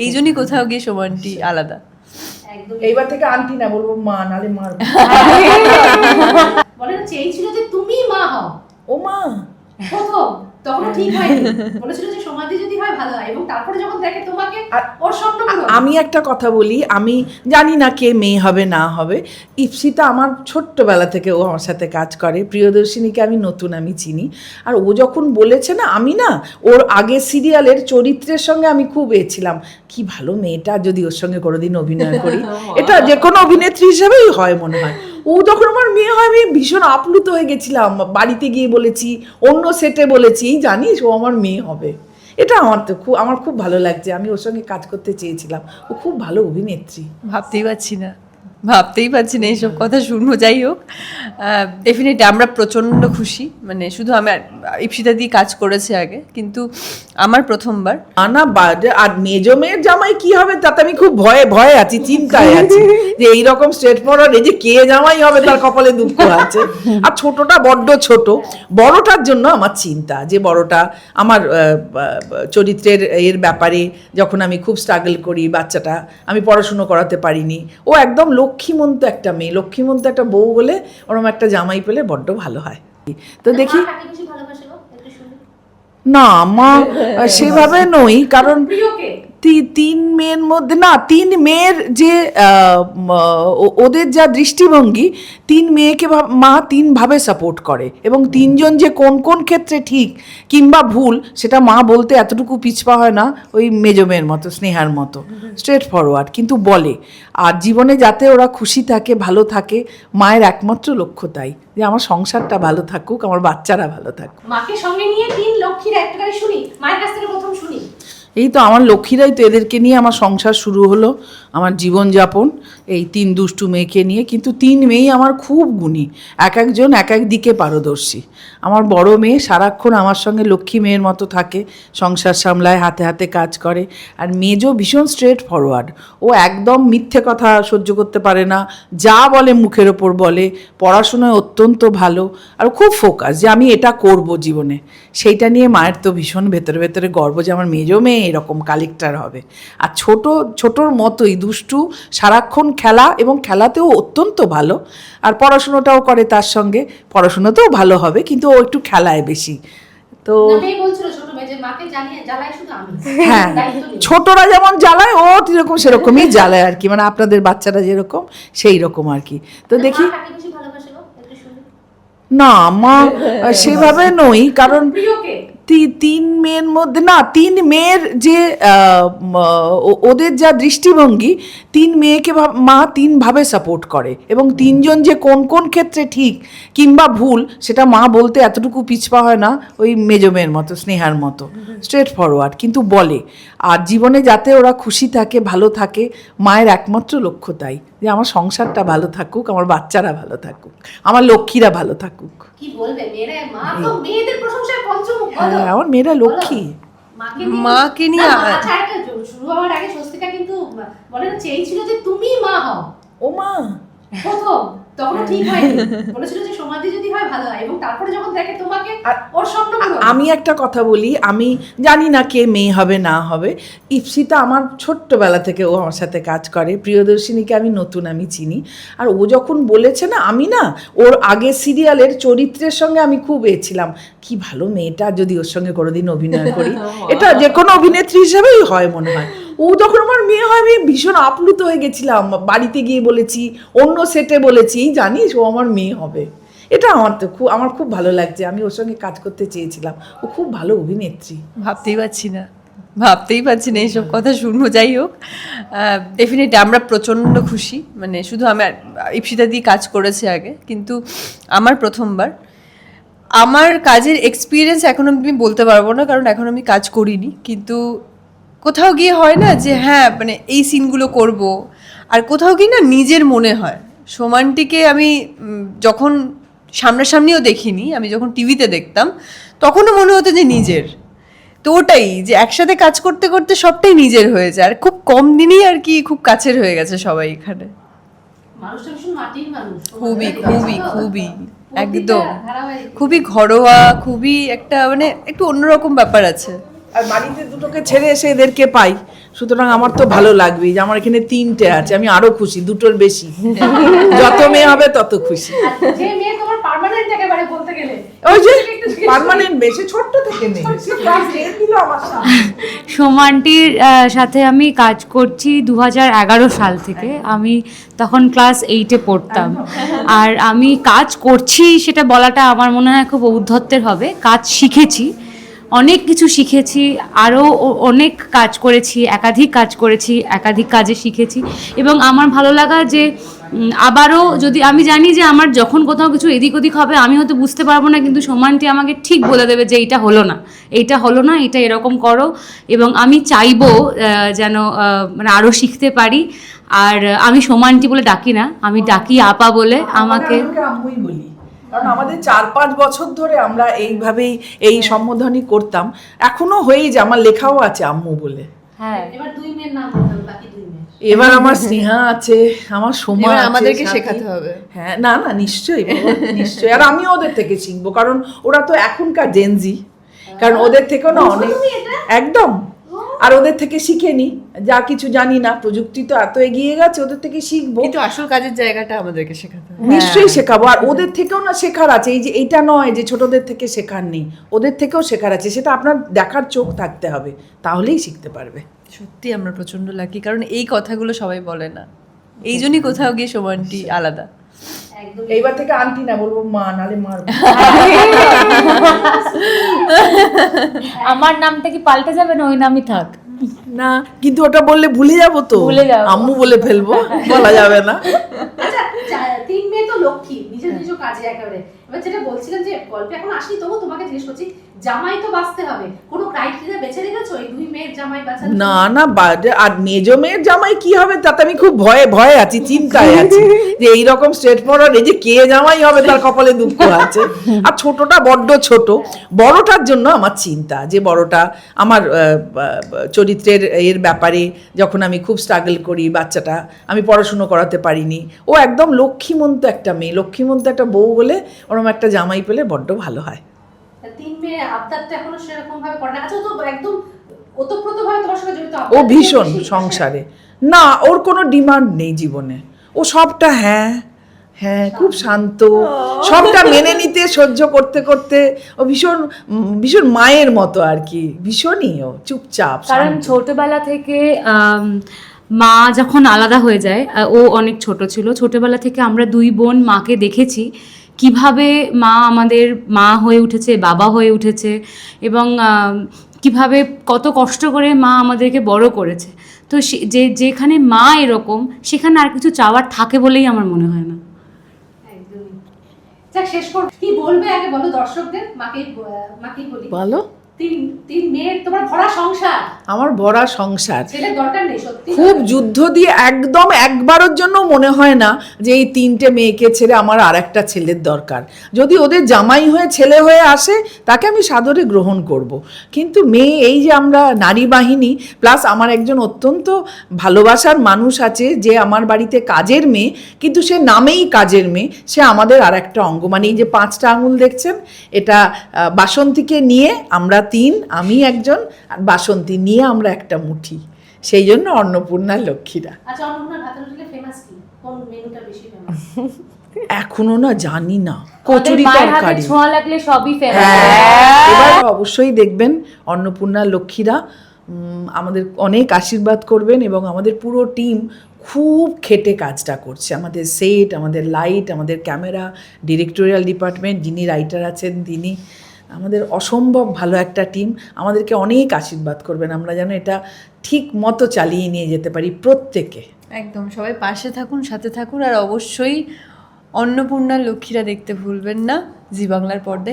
এই জন্যই কোথাও গিয়ে সোমানটি আলাদা। এইবার থেকে আন্টি না বলবো মা, নালে মার। বলে না চেয়েছিল যে তুমি মা হও, ও মা প্রথম তখন ঠিক হয়নি, বলেছিল যে সমাধি যদি হয় ভালো হয়, এবং তারপরে যখন দেখে তোমাকে ওর স্বপ্ন পূরণ। আমি একটা কথা বলি, আমি জানি না কে মেয়ে হবে না হবে। ইপসিতা আমার ছোট্টবেলা থেকে ও আমার সাথে কাজ করে, প্রিয়দর্শিনীকে আমি নতুন আমি চিনি। আর ও যখন বলেছে না, আমি না ওর আগে সিরিয়ালের চরিত্রের সঙ্গে আমি খুব ছিলাম, কি ভালো মেয়েটা, যদি ওর সঙ্গে কোনোদিন অভিনয় করি। এটা যে কোনো অভিনেত্রী হিসেবেই হয় মনে হয়। ও যখন আমার মেয়ে হয় আমি ভীষণ আপ্লুত হয়ে গেছিলাম, বাড়িতে গিয়ে বলেছি, অন্য সেটে বলেছি, জানিস ও আমার মেয়ে হবে। এটা আমার খুব ভালো লাগছে, আমি ওর সঙ্গে কাজ করতে চেয়েছিলাম, ও খুব ভালো অভিনেত্রী। ভাবতেই পারছি না এইসব কথা শুনবো। যাই হোক, ডেফিনেটলি আমরা প্রচণ্ড খুশি, মানে শুধু আমার ইপসিতা দিয়ে কাজ করেছে আগে, কিন্তু আমার প্রথমবার। না আর মেজো মেয়ের জামাই কি হবে তাতে আমি খুব ভয়ে আছি, চিন্তায় আছি যে এইরকম স্ট্রেট ফরওয়ার্ড, এই যে কে জামাই হবে তার কপালে দুঃখ আছে। আর ছোটটা বড্ড ছোট, বড়টার জন্য আমার চিন্তা, যে বড়টা আমার চরিত্রের এর ব্যাপারে যখন আমি খুব স্ট্রাগল করি, বাচ্চাটা আমি পড়াশুনো করাতে পারিনি, ও একদম লক্ষ্মীমন্ত একটা মেয়ে, লক্ষ্মীমন্ত একটা বউ হলে ওরকম একটা জামাই পেলে বড্ড ভালো হয়। তো দেখি না, মা সেভাবে নই, কারণ তিন মেয়ের মধ্যে না, তিন মেয়ের যে ওদের যা দৃষ্টিভঙ্গি, তিন মেয়েকে মা তিনভাবে সাপোর্ট করে, এবং তিনজন যে কোন কোন ক্ষেত্রে ঠিক কিংবা ভুল সেটা মা বলতে এতটুকু পিছপা হয় না, ওই মেজো মেয়ের মতো, স্নেহার মতো স্ট্রেট ফরওয়ার্ড, কিন্তু বলে। আর জীবনে যাতে ওরা খুশি থাকে, ভালো থাকে, মায়ের একমাত্র লক্ষ্য তাই, যে আমার সংসারটা ভালো থাকুক, আমার বাচ্চারা ভালো থাকুক। মাকে সঙ্গে নিয়ে তিন লক্ষ্মীর একটা গাড়ি শুনি, মায়ের কাছ থেকে প্রথম শুনি। এই তো আমার লক্ষ্মীরাই তো, এদেরকে নিয়ে আমার সংসার শুরু হলো, আমার জীবনযাপন এই তিন দুষ্টু মেয়েকে নিয়ে। কিন্তু তিন মেয়েই আমার খুব গুণী, এক একজন এক এক দিকে পারদর্শী। আমার বড় মেয়ে সারাক্ষণ আমার সঙ্গে লক্ষ্মী মেয়ের মতো থাকে, সংসার সামলায়, হাতে হাতে কাজ করে। আর মেজো ভীষণ স্ট্রেট ফরওয়ার্ড, ও একদম মিথ্যে কথা সহ্য করতে পারে না, যা বলে মুখের ওপর বলে, পড়াশোনায় অত্যন্ত ভালো, আর খুব ফোকাস যে আমি এটা করব জীবনে। সেইটা নিয়ে মায়ের তো ভীষণ ভেতরে ভেতরে গর্ব যে আমার মেজো মেয়ে এরকম কালেক্টর হবে। আর ছোটোর মতোই দুষ্টু, সারাক্ষণ খেলা, এবং খেলাতেও অত্যন্ত ভালো, আর পড়াশুনোটাও করে তার সঙ্গে, পড়াশুনোতেও ভালো হবে, কিন্তু ও একটু খেলায় বেশি। তো হ্যাঁ, ছোটরা যেমন জ্বালায় ও এরকম সেরকমই জ্বালায় আর কি, মানে আপনাদের বাচ্চারা যেরকম সেই রকম আর কি। তো দেখি না, মা সেভাবে নই, কারণ তিন মেয়ের মধ্যে না, তিন মেয়ের যে ওদের যা দৃষ্টিভঙ্গি, তিন মেয়েকে মা তিনভাবে সাপোর্ট করে, এবং তিনজন যে কোন কোন ক্ষেত্রে ঠিক কিংবা ভুল সেটা মা বলতে এতটুকু পিছপা হয় না, ওই মেজো মেয়ের মতো, স্নেহার মতো স্ট্রেট ফরওয়ার্ড, কিন্তু বলে। আর জীবনে যাতে ওরা খুশি থাকে, ভালো থাকে, মায়ের একমাত্র লক্ষ্য তাই, যে আমার সংসারটা ভালো থাকুক, আমার বাচ্চারা ভালো থাকুক, আমার লক্ষ্মীরা ভালো থাকুক। কি বলবে, মা তো মেয়েদের প্রশংসায় পঞ্চমুখ। হ্যাঁ, আমার মেয়েরা লক্ষ্মী। মাকে নিয়ে শুরু হওয়ার আগে স্বস্তিকা কিন্তু বলে না চেয়েছিল যে তুমি মা হও, ও মা প্রথম তখন ঠিক হয়নি, বলেছিল যে সমাধি যদি হয় ভালো হয়, এবং তারপরে যখন দেখে তোমাকে ওর স্বপ্ন পূরণ। আমি একটা কথা বলি, আমি জানি না কে মেয়ে হবে না হবে। ইপসিতা আমার ছোট্টবেলা থেকে ও আমার সাথে কাজ করে, প্রিয়দর্শিনীকে আমি নতুন আমি চিনি। আর ও যখন বলেছে না, আমি না ওর আগে সিরিয়ালের চরিত্রের সঙ্গে আমি খুব ছিলাম, কি ভালো মেয়েটা, যদি ওর সঙ্গে কোনোদিন অভিনয় করি। এটা যে কোনো অভিনেত্রী হিসেবেই হয় মনে হয়। ও যখন আমার মেয়ে হয় আমি ভীষণ আপ্লুত হয়ে গেছিলাম, বাড়িতে গিয়ে বলেছি, অন্য সেটে বলেছি, জানিস ও আমার মেয়ে হবে। এটা আমার খুব ভালো লাগছে, আমি ওর সঙ্গে কাজ করতে চেয়েছিলাম, ও খুব ভালো অভিনেত্রী। ভাবতেই পারছি না এইসব কথা শুনবো। যাই হোক, ডেফিনেটলি আমরা প্রচণ্ড খুশি, মানে শুধু আমার ইপসিতা দিয়ে কাজ করেছে আগে, কিন্তু আমার প্রথমবার। আমার কাজের এক্সপিরিয়েন্স এখন আমি বলতে পারবো না, কারণ এখন আমি কাজ করিনি, কিন্তু কোথাও গিয়ে হয় না যে হ্যাঁ, মানে এই সিনগুলো করব, আর কোথাও গিয়ে না নিজের মনে হয়। সোমানটিকে আমি যখন সামনাসামনিও দেখিনি, আমি যখন টিভিতে দেখতাম তখনও মনে হতো যে নিজের। তো ওটাই, যে একসাথে কাজ করতে করতে সবটাই নিজের হয়ে যায়, আর খুব কম দিনেই আর কি খুব কাছের হয়ে গেছে সবাই এখানে। খুবই খুবই খুবই একদম খুবই ঘরোয়া, খুবই একটা মানে একটু অন্যরকম ব্যাপার আছে। আর বাড়িতে দুটোকে ছেড়ে এসে এদেরকে পাই, সুতরাং আমার তো ভালো লাগবেই যে আমার এখানে 3টে আছে, আমি আরো খুশি, 2টোর বেশি। যত মেয়ে হবে তত খুশি। আর যে মেয়ে তোমার পার্মানেন্ট একেবারে বলতে গেলে ওই যে একটু জিজ্ঞেস করি। পার্মানেন্ট বেশি ছোট্ট থেকে নেই, সে ক্লাস 10 দিল আমার সামনে। সোমান্টির সাথে আমি কাজ করছি 2011 সাল থেকে। আমি তখন ক্লাস 8-এ পড়তাম। আর আমি কাজ করছি সেটা বলাটা আমার মনে হয় খুব ঔদ্ধত্যের হবে। কাজ শিখেছি, অনেক কিছু শিখেছি, আরও অনেক কাজ করেছি, একাধিক কাজ করেছি, একাধিক কাজে শিখেছি। এবং আমার ভালো লাগা যে আবারও যদি আমি জানি যে আমার যখন কোথাও কিছু এদিক ওদিক হবে আমি হয়তো বুঝতে পারবো না, কিন্তু সোমানটি আমাকে ঠিক বলে দেবে যে এইটা হলো না, এইটা হলো না, এটা এরকম করো। এবং আমি চাইবো যেন মানে আরও শিখতে পারি। আর আমি সোমানটি বলে ডাকি না, আমি ডাকি আপা বলে। আমাকে আম্মুই বলি, কারণ আমাদের 4-5 বছর ধরে আমরা এইভাবেই এই সম্বোধনই করতাম। এখনো হয়েই যে আমার লেখাও আছে আম্মু বলে। হ্যাঁ, এবার 2 মেয়ের নাম বলতে হবে, বাকি 2 মেয়ে। এবার আমার স্নেহা আছে, আমার সোমা এবার আছে, আমাদেরকে সাথী। শেখাতে হবে। হ্যাঁ, না না, নিশ্চয়ই বাবা, নিশ্চয়ই। আর আমিও ওদের থেকে শিখবো, কারণ ওরা তো এখনকার জেনজি, কারণ ওদের থেকেও না অনেক, একদম। আর ওদের থেকে শিখে নি, যা কিছু জানি না, প্রযুক্তি তো এত এগিয়ে গেছে, ওদের থেকে শিখবো। কিন্তু আসল কাজের জায়গাটা আমাদেরকে শেখাতে হবে। নিশ্চয়ই শেখাবো। আর ওদের থেকেও না শেখার আছে, এই যে এইটা নয় যে ছোটদের থেকে শেখার নেই, ওদের থেকেও শেখার আছে। সেটা আপনার দেখার চোখ থাকতে হবে, তাহলেই শিখতে পারবে। সত্যি আমরা প্রচন্ড লাকি, কারণ এই কথাগুলো সবাই বলে না। এই জন্যই কোথাও গিয়ে সোমানটি আলাদা। একদম এইবার থেকে আন্টি না বলবো, মা, নালে মারবো। আমার নামটা কি পাল্টে যাবে না, ওই নামই থাক? না, কিন্তু ওটা বললে ভুলে যাবো তো, ভুলে যাবো। আম্মু বলে ফেলবো, বলা যাবে না। আচ্ছা 3 মেয়ে তো লক্ষ্মী, নিজের নিজ কাজে একেবারে। এবার যেটা বলছিলেন যে গল্পে এখন আসনি, তবু তোমাকে জিজ্ঞেস করছি, জামাই তো বাঁচতে হবে, কোনো ক্রাইটেরিয়া বেছে রেখেছো এই 2 মেয়ের জামাই বাঁচার? না না, আর মেজো মেয়ের জামাই কি হবে তাতে আমি খুব ভয়ে আছি, চিন্তায় আছি যে এইরকম স্ট্রেট ফরওয়ার্ড, এই যে কে জামাই হবে তার কপালে দুঃখ আছে। আর ছোটটা বড্ড ছোট, বড়টার জন্য আমার চিন্তা, যে বড়টা আমার চরিত্রের এর ব্যাপারে যখন আমি খুব স্ট্রাগল করি, বাচ্চাটা আমি পড়াশুনো করাতে পারিনি, ও একদম লক্ষ্মীমন্ত একটা মেয়ে, লক্ষ্মীমন্ত একটা বউ হলে ওরকম একটা জামাই পেলে বড্ড ভালো হয়। 3 মেয়ে আবদারটা এখনো সেরকম ভাবে করে না? আচ্ছা, ও তো একদম ওতপ্রোতভাবে তোমার সঙ্গে জড়িত, ও ভীষণ সংসারে, না ওর কোনো ডিমান্ড নেই জীবনে, ও সবটা হ্যাঁ হ্যাঁ, খুব শান্ত, সবটা মেনে নিতে সহ্য করতে করতে ও ভীষণ ভীষণ মায়ের মতো আর কি, ভীষণই ও চুপচাপ। কারণ ছোটবেলা থেকে মা যখন আলাদা হয়ে যায়, ও অনেক ছোট ছিল, ছোটবেলা থেকে আমরা 2 বোন মাকে দেখেছি কিভাবে মা আমাদের মা হয়ে উঠেছে, বাবা হয়ে উঠেছে, এবং কিভাবে কত কষ্ট করে মা আমাদেরকে বড় করেছে। তো যেখানে মা এরকম, সেখানে আর কিছু চাওয়ার থাকে বলেই আমার মনে হয় না। একদমই। যাক, শেষ করব, কি বলবে আগে বলো দর্শকদের? মাকেই বলি, বলো। 3 মেয়ের তোমার ভরা সংসার, আমার ভরা সংসার, ছেলের দরকার নেই সত্যি। খুব যুদ্ধ দিয়ে একদম একবারের জন্য মনে হয় না যে এই 3টে মেয়েকে ছেড়ে আমার আর একটা ছেলের দরকার। যদি ওদের জামাই হয়ে ছেলে হয়ে আসে তাকে আমি সাদরে গ্রহণ করব, কিন্তু মেয়ে, এই যে আমরা নারী বাহিনী, প্লাস আমার একজন অত্যন্ত ভালোবাসার মানুষ আছে যে আমার বাড়িতে কাজের মেয়ে, কিন্তু সে নামেই কাজের মেয়ে, সে আমাদের আর একটা অঙ্গ। মানে এই যে 5টা আঙুল দেখছেন, এটা বাসন্তীকে নিয়ে আমরা 3, আমি একজন, আর বাসন্তী নিয়ে আমরা একটা মুঠি, সেই জন্য অন্নপূর্ণা লক্ষ্মীরা। আচ্ছা, অন্নপূর্ণার ভাতের হোটেলে ফেমাস কি, কোন মেনুটা বেশি ফেমাস? এখনো না জানি না, কচুরি মায়ের হাতে তরকারি। ছোঁয়া লাগলে সবই ফেমাস। এবার অবশ্যই দেখবেন অন্নপূর্ণা লক্ষ্মীরা, আমাদের অনেক আশীর্বাদ করবেন, এবং আমাদের পুরো টিম খুব খেটে কাজটা করছে। আমাদের সেট, আমাদের লাইট, আমাদের ক্যামেরা, ডিরেক্টোরিয়াল ডিপার্টমেন্ট, যিনি রাইটার আছেন তিনি, আমাদের অসম্ভব ভালো একটা টিম। আমাদেরকে অনেক আশীর্বাদ করবেন, আমরা যেন এটা ঠিক মতো চালিয়ে নিয়ে যেতে পারি প্রত্যেকে। একদম, সবাই পাশে থাকুন, সাথে থাকুন, আর অবশ্যই অন্নপূর্ণা লক্ষ্মীরা দেখতে ভুলবেন না জি বাংলার পর্দায়।